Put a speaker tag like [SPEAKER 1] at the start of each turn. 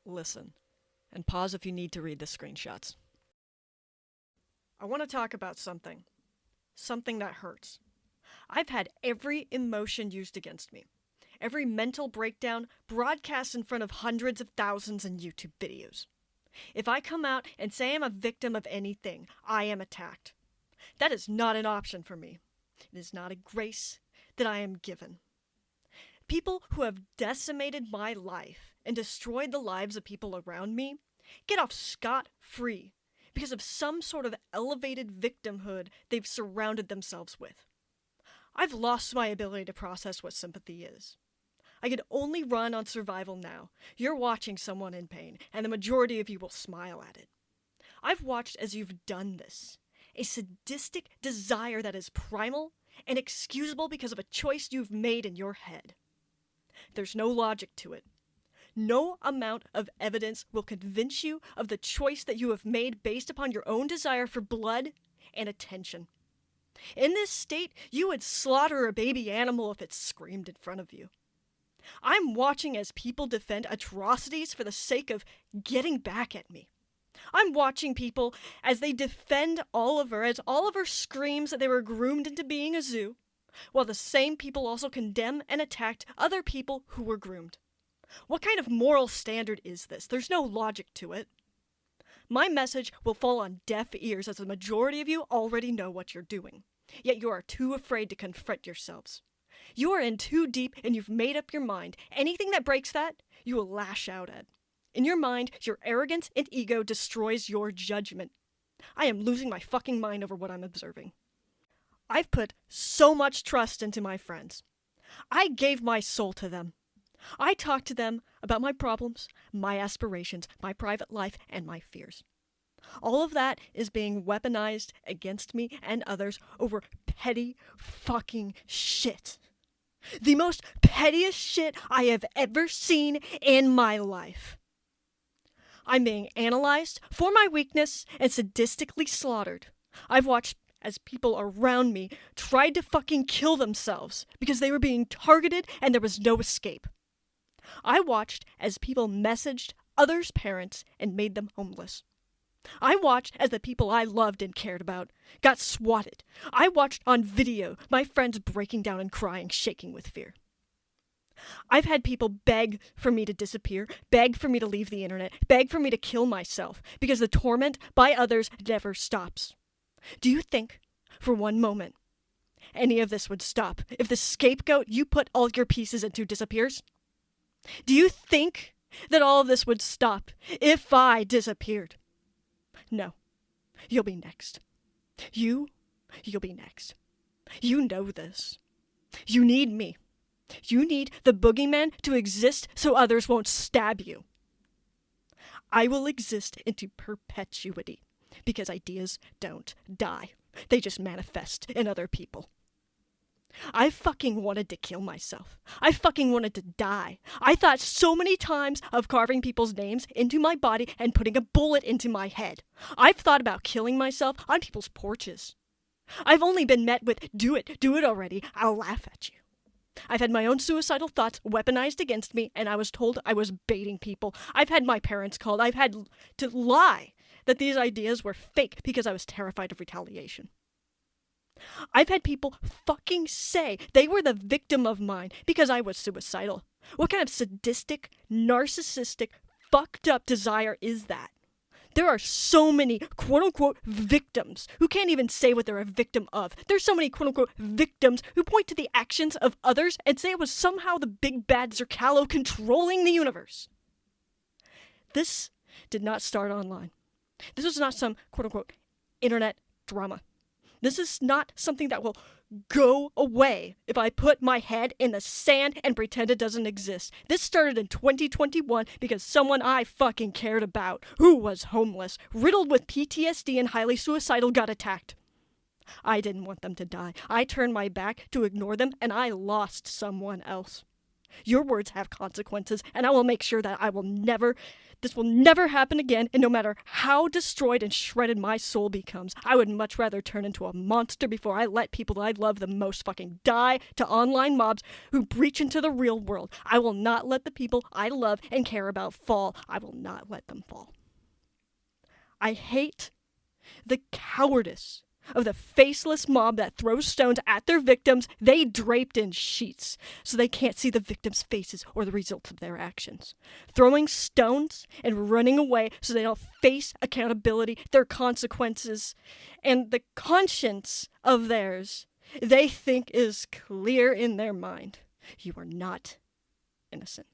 [SPEAKER 1] listen, and pause if you need to read the screenshots. I want to talk about something that hurts. I've had every emotion used against me, every mental breakdown broadcast in front of hundreds of thousands in YouTube videos. If I come out and say I'm a victim of anything, I am attacked. That is not an option for me. It is not a grace that I am given. People who have decimated my life and destroyed the lives of people around me get off scot-free because of some sort of elevated victimhood they've surrounded themselves with. I've lost my ability to process what sympathy is. I can only run on survival now. You're watching someone in pain, and the majority of you will smile at it. I've watched as you've done this. A sadistic desire that is primal and excusable because of a choice you've made in your head. There's no logic to it. No amount of evidence will convince you of the choice that you have made based upon your own desire for blood and attention. In this state, you would slaughter a baby animal if it screamed in front of you. I'm watching as people defend atrocities for the sake of getting back at me. I'm watching people as they defend Oliver as Oliver screams that they were groomed into being a zoo, while the same people also condemn and attacked other people who were groomed. What kind of moral standard is this? There's no logic to it. My message will fall on deaf ears as the majority of you already know what you're doing, yet you are too afraid to confront yourselves. You are in too deep and you've made up your mind. Anything that breaks that, you will lash out at. In your mind, your arrogance and ego destroys your judgment. I am losing my fucking mind over what I'm observing. I've put so much trust into my friends. I gave my soul to them. I talked to them about my problems, my aspirations, my private life, and my fears. All of that is being weaponized against me and others over petty fucking shit. The most pettiest shit I have ever seen in my life. I'm being analyzed for my weakness and sadistically slaughtered. I've watched as people around me tried to fucking kill themselves because they were being targeted and there was no escape. I watched as people messaged others' parents and made them homeless. I watched as the people I loved and cared about got swatted. I watched on video my friends breaking down and crying, shaking with fear. I've had people beg for me to disappear, beg for me to leave the internet, beg for me to kill myself, because the torment by others never stops. Do you think, for one moment, any of this would stop if the scapegoat you put all your pieces into disappears? Do you think that all of this would stop if I disappeared? No. You'll be next. You'll be next. You know this. You need me. You need the boogeyman to exist so others won't stab you. I will exist into perpetuity because ideas don't die. They just manifest in other people. I fucking wanted to kill myself. I fucking wanted to die. I thought so many times of carving people's names into my body and putting a bullet into my head. I've thought about killing myself on people's porches. I've only been met with, do it already, I'll laugh at you. I've had my own suicidal thoughts weaponized against me, and I was told I was baiting people. I've had my parents called. I've had to lie that these ideas were fake because I was terrified of retaliation. I've had people fucking say they were the victim of mine because I was suicidal. What kind of sadistic, narcissistic, fucked up desire is that? There are so many quote-unquote victims who can't even say what they're a victim of. There's so many quote-unquote victims who point to the actions of others and say it was somehow the big bad Zerkalo controlling the universe. This did not start online. This was not some quote-unquote internet drama. This is not something that will go away if I put my head in the sand and pretend it doesn't exist. This started in 2021 because someone I fucking cared about, who was homeless, riddled with PTSD and highly suicidal, got attacked. I didn't want them to die. I turned my back to ignore them, and I lost someone else. Your words have consequences, and I will make sure that this will never happen again, and no matter how destroyed and shredded my soul becomes, I would much rather turn into a monster before I let people I love the most fucking die to online mobs who breach into the real world. I will not let the people I love and care about fall. I will not let them fall. I hate the cowardice of the faceless mob that throws stones at their victims they draped in sheets so they can't see the victims' faces or the results of their actions. Throwing stones and running away so they don't face accountability, their consequences, and the conscience of theirs they think is clear in their mind. You are not innocent.